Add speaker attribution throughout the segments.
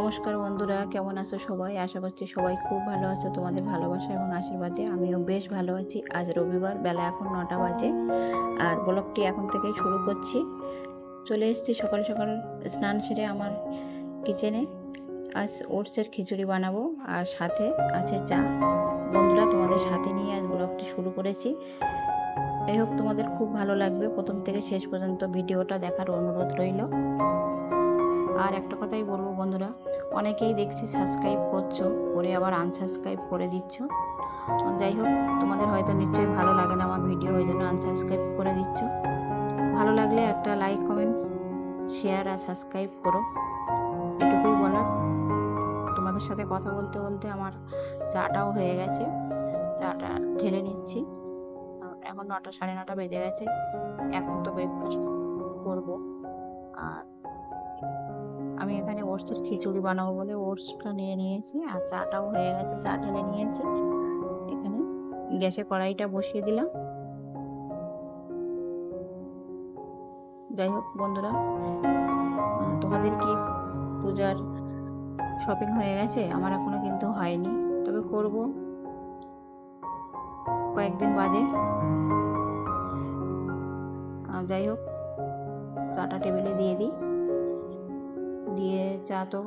Speaker 1: নমস্কার বন্ধুরা, কেমন আছো সবাই? আশা করছি সবাই খুব ভালো আছো। তোমাদের ভালোবাসা এবং আশীর্বাদে আমিও বেশ ভালো আছি। আজ রবিবার, বেলা এখন 9টা বাজে আর ব্লগটি এখন থেকেই শুরু করছি। চলে এসেছি সকাল সকাল স্নান সেরে আমার কিচেনে। আজ ওটসের খিচুড়ি বানাবো আর সাথে আছে চা। বন্ধুরা, তোমাদের সাথে নিয়ে আজ ব্লগটি শুরু করেছি। যাই হোক, তোমাদের খুব ভালো লাগবে। প্রথম থেকে শেষ পর্যন্ত ভিডিওটা দেখার অনুরোধ রইল। আর একটা কথাই বলবো বন্ধুরা, অনেকেই দেখছি সাবস্ক্রাইব করছো, করে আবার আনসাবস্ক্রাইব করে দিচ্ছ। যাই হোক, তোমাদের হয়তো নিশ্চয়ই ভালো লাগে না আমার ভিডিও, ওই জন্য আনসাবস্ক্রাইব করে দিচ্ছ। ভালো লাগলে একটা লাইক, কমেন্ট, শেয়ার আর সাবস্ক্রাইব করো, এটুকুই বলার। তোমাদের সাথে কথা বলতে বলতে আমার চাটাও হয়ে গেছে, চাটা ঢেলে নিচ্ছি। এখন 9টা, সাড়ে 9টা বেজে গেছে। এখন তো ব্রেকফাস্ট করবো। আর আমি এখানে ওটসের খিচুড়ি বানাবো বলে ওটসটা নিয়ে নিয়েছি আর চাটাও হয়ে গেছে, চা ঢেলে নিয়েছি। এখানে গ্যাসে কড়াইটা বসিয়ে দিলাম। যাই হোক বন্ধুরা, তোমাদের কি পূজার শপিং হয়ে গেছে? আমার এখনো কিন্তু হয়নি, তবে করব কয়েকদিন বাদে। যাই হোক, চাটা টেবিলে দিয়ে দিই। দিয়ে চা তো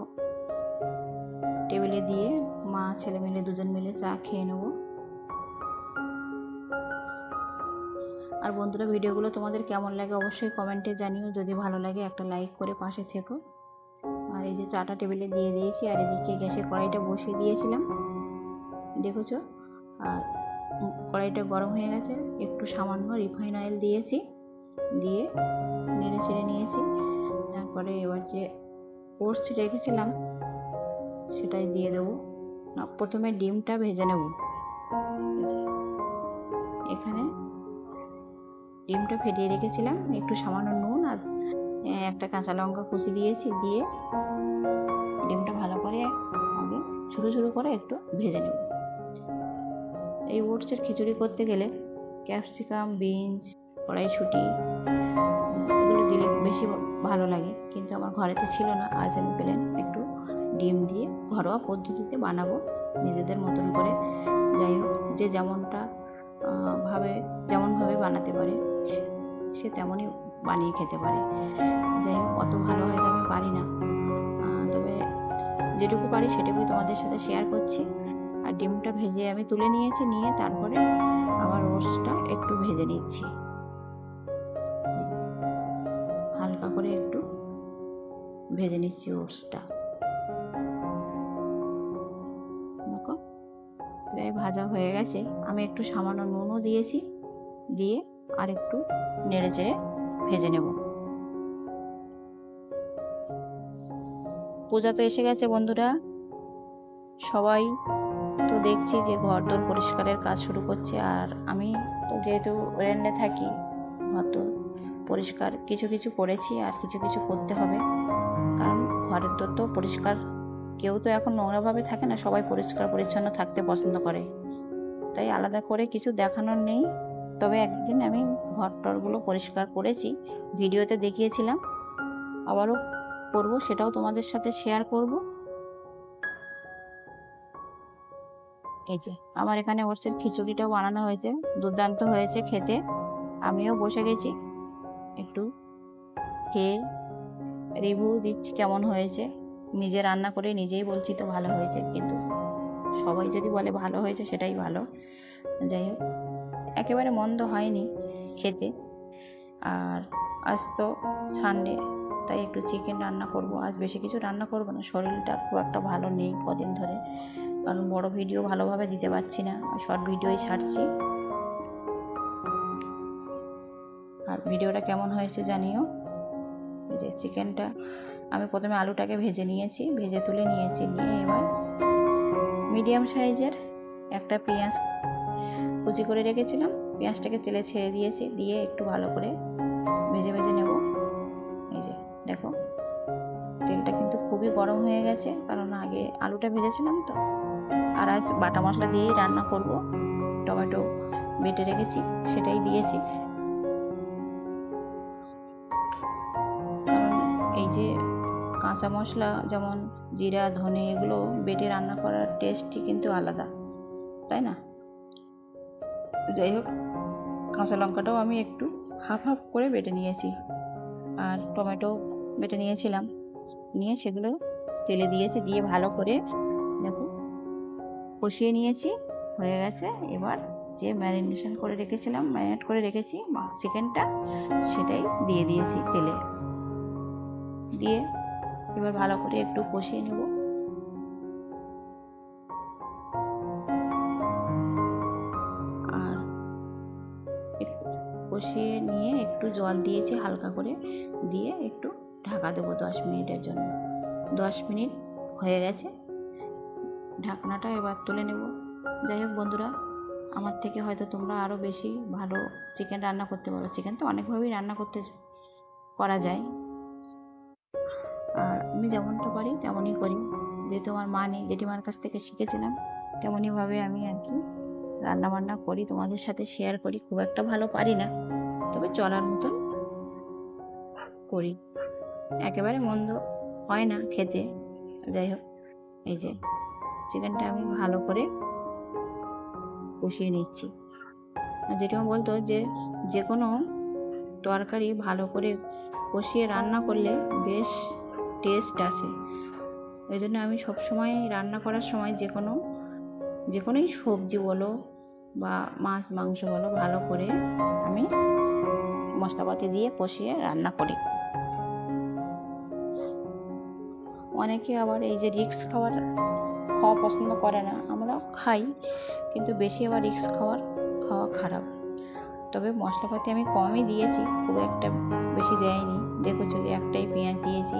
Speaker 1: টেবিলে দিয়ে মা ছেলে মিলে দুজন মিলে চা খেয়ে নেবো। আর বন্ধুরা, ভিডিওগুলো তোমাদের কেমন লাগে অবশ্যই কমেন্টে জানিও। যদি ভালো লাগে একটা লাইক করে পাশে থেকো। আর এই যে চাটা টেবিলে দিয়ে দিয়েছি আর এদিকে গ্যাসে কড়াইটা বসিয়ে দিয়েছিলাম, দেখেছো। আর কড়াইটা গরম হয়ে গেছে, একটু সামান্য রিফাইন অয়েল দিয়েছি, দিয়ে নেড়ে চেড়ে নিয়েছি। তারপরে এবার যে ওটস রেখেছিলাম সেটাই দিয়ে দেবো। প্রথমে ডিমটা ভেজে নেব। এখানে ডিমটা ফেটিয়ে রেখেছিলাম, একটু সামান্য নুন আর একটা কাঁচা লঙ্কা কুচি দিয়েছি, দিয়ে ডিমটা ভালো করে আগে ছোটো ছোটো করে একটু ভেজে নেব। এই ওটসের খিচুড়ি করতে গেলে ক্যাপসিকাম, বিনস, কড়াইশুঁটি এগুলো দিলে বেশি ভালো লাগে, কিন্তু আমার ঘরেতে ছিল না। আজ আমি প্লেন একটু ডিম দিয়ে ঘরোয়া পদ্ধতিতে বানাবো নিজেদের মতন করে। যাই হোক, যে যেমনভাবে বানাতে পারে সে তেমনই বানিয়ে খেতে পারে। যাই হোক, অত ভালো হয়তো আমি পারি না, তবে যেটুকু পারি সেটুকুই তোমাদের সাথে শেয়ার করছি। আর ডিমটা ভেজে আমি তুলে নিয়েছি, নিয়ে তারপরে আবার ওটসটা একটু ভেজে নিচ্ছি, হালকা করে একটু ভেজে নিচ্ছি ওটসটা। দেখো, প্রায় ভাজা হয়ে গেছে। আমি একটু সামান্য নুনও দিয়েছি, দিয়ে আর একটু নেড়ে চেড়ে ভেজে নেব। পূজা তো এসে গেছে বন্ধুরা, সবাই তো দেখছি যে ঘরদোর পরিষ্কারের কাজ শুরু করছে। আর আমি তো যেহেতু রেন্টে থাকি, ঘরদোর পরিষ্কার কিছু কিছু করেছি আর কিছু কিছু করতে হবে। কারণ ঘরের দোর তো পরিষ্কার, কেউ তো এখন নোংরাভাবে থাকে না, সবাই পরিষ্কার পরিচ্ছন্ন থাকতে পছন্দ করে। তাই আলাদা করে কিছু দেখানোর নেই। তবে একদিন আমি ঘর টরগুলো পরিষ্কার করেছি, ভিডিওতে দেখিয়েছিলাম, আবারও করব, সেটাও তোমাদের সাথে শেয়ার করব। এই যে আমার এখানে ওটসের খিচুড়িটাও বানানো হয়েছে, দুর্দান্ত হয়েছে খেতে। আমিও বসে গেছি, একটু খেয়ে রিভিউ দিচ্ছি কেমন হয়েছে। নিজে রান্না করে নিজেই বলছি তো ভালো হয়েছে, কিন্তু সবাই যদি বলে ভালো হয়েছে সেটাই ভালো। যাই হোক, একেবারে মন্দ হয়নি খেতে। আর আজ তো সানডে, তাই একটু চিকেন রান্না করব। আজ বেশি কিছু রান্না করব না, শরীরটা খুব একটা ভালো নেই কদিন ধরে, কারণ বড় ভিডিও ভালোভাবে দিতে পারছি না, শর্ট ভিডিওই ছাড়ছি। আর ভিডিওটা কেমন হয়েছে জানিও। এই যে চিকেনটা আমি প্রথমে আলুটাকে ভেজে নিয়েছি, ভেজে তুলে নিয়েছি, নিয়ে এবার মিডিয়াম সাইজের একটা পেঁয়াজ কুচি করে রেখেছিলাম, পেঁয়াজটাকে তেলে ছেড়ে দিয়েছি, দিয়ে একটু ভালো করে ভেজে ভেজে নেব। এই যে দেখো, তেলটা কিন্তু খুবই গরম হয়ে গেছে, কারণ আগে আলুটা ভেজেছিলাম তো। আর আজ বাটা মশলা দিয়েই রান্না করব, টমেটো বেটে রেখেছি সেটাই দিয়েছি। কারণ এই যে কাঁচা মশলা যেমন জিরা ধনে এগুলো বেটে রান্না করার টেস্টই কিন্তু আলাদা, তাই না? যাই হোক, কাঁচা লঙ্কাটাও আমি একটু হাফ হাফ করে বেটে নিয়েছি, আর টমেটো বেটে নিয়েছিলাম, নিয়ে সেগুলো তেলে দিয়েছি, দিয়ে ভালো করে দেখো কষিয়ে নিয়েছি। হয়ে গেছে। এবার যে ম্যারিনেট করে রেখেছি চিকেনটা, সেটাই দিয়ে দিয়েছি তেলে দিয়ে। এবার ভালো করে একটু কষিয়ে নেব। আর কষিয়ে নিয়ে একটু জল দিয়েছি হালকা করে, দিয়ে একটু ঢাকা দেবো 10 মিনিটের জন্য। 10 মিনিট হয়ে গেছে, ঢাকনাটা এবার তুলে নেব। যাই হোক বন্ধুরা, আমার থেকে হয়তো তোমরা আরও বেশি ভালো চিকেন রান্না করতে পারো। চিকেন তো অনেকভাবেই রান্না করা যায়, আর আমি যেমনটা পারি তেমনই করি। যেহেতু আমার মা নেই, জেঠিমার কাছ থেকে শিখেছিলাম, তেমনইভাবে আমি আর কি রান্নাবান্না করি, তোমাদের সাথে শেয়ার করি। খুব একটা ভালো পারি না, তবে চলার মতন করি, একেবারে মন্দ হয় না খেতে। যাই হোক, এই যে চিকেনটা আমি ভালো করে কষিয়ে নিচ্ছি। জেঠিমা বলতো যে কোনো তরকারি ভালো করে কষিয়ে রান্না করলে বেশ টেস্ট আসে। ওই জন্য আমি সবসময় রান্না করার সময় যে কোনোই সবজি বলো বা মাছ মাংস বলো, ভালো করে আমি মশলাপাতি দিয়ে কষিয়ে রান্না করি। অনেকে আবার এই যে রিস্ক খাওয়া পছন্দ করে না, আমরা খাই, কিন্তু বেশি আবার রিস্ক খাওয়া খারাপ। তবে মশলাপাতি আমি কমই দিয়েছি, খুব একটা বেশি দেয়নি। দেখেছো যে একটাই পেঁয়াজ দিয়েছি,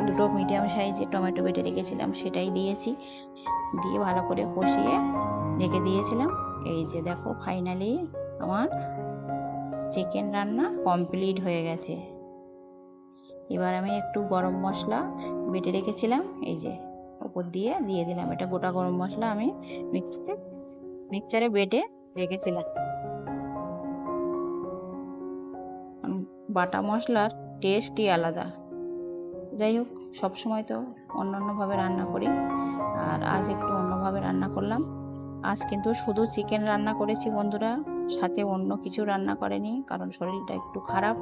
Speaker 1: দুটো মিডিয়াম সাইজে টমেটো বেটে রেখেছিলাম, সেটাই দিয়েছি, দিয়ে ভালো করে কষিয়ে রেখে দিয়েছিলাম। এই যে দেখো, ফাইনালি আমার চিকেন রান্না কমপ্লিট হয়ে গেছে। এবার আমি একটু গরম মশলা বেটে রেখেছিলাম, এই যে উপর দিয়ে দিলাম। এটা গোটা গরম মশলা আমি মিক্সচারে বেটে রেখেছিলাম। বাটা মশলার টেস্টই আলাদা। যাই হোক, সবসময় তো অন্যভাবে রান্না করি, আর আজ একটু অন্যভাবে রান্না করলাম। আজ কিন্তু শুধু চিকেন রান্না করেছি বন্ধুরা, সাথে অন্য কিছু রান্না করেনি, কারণ শরীরটা একটু খারাপ।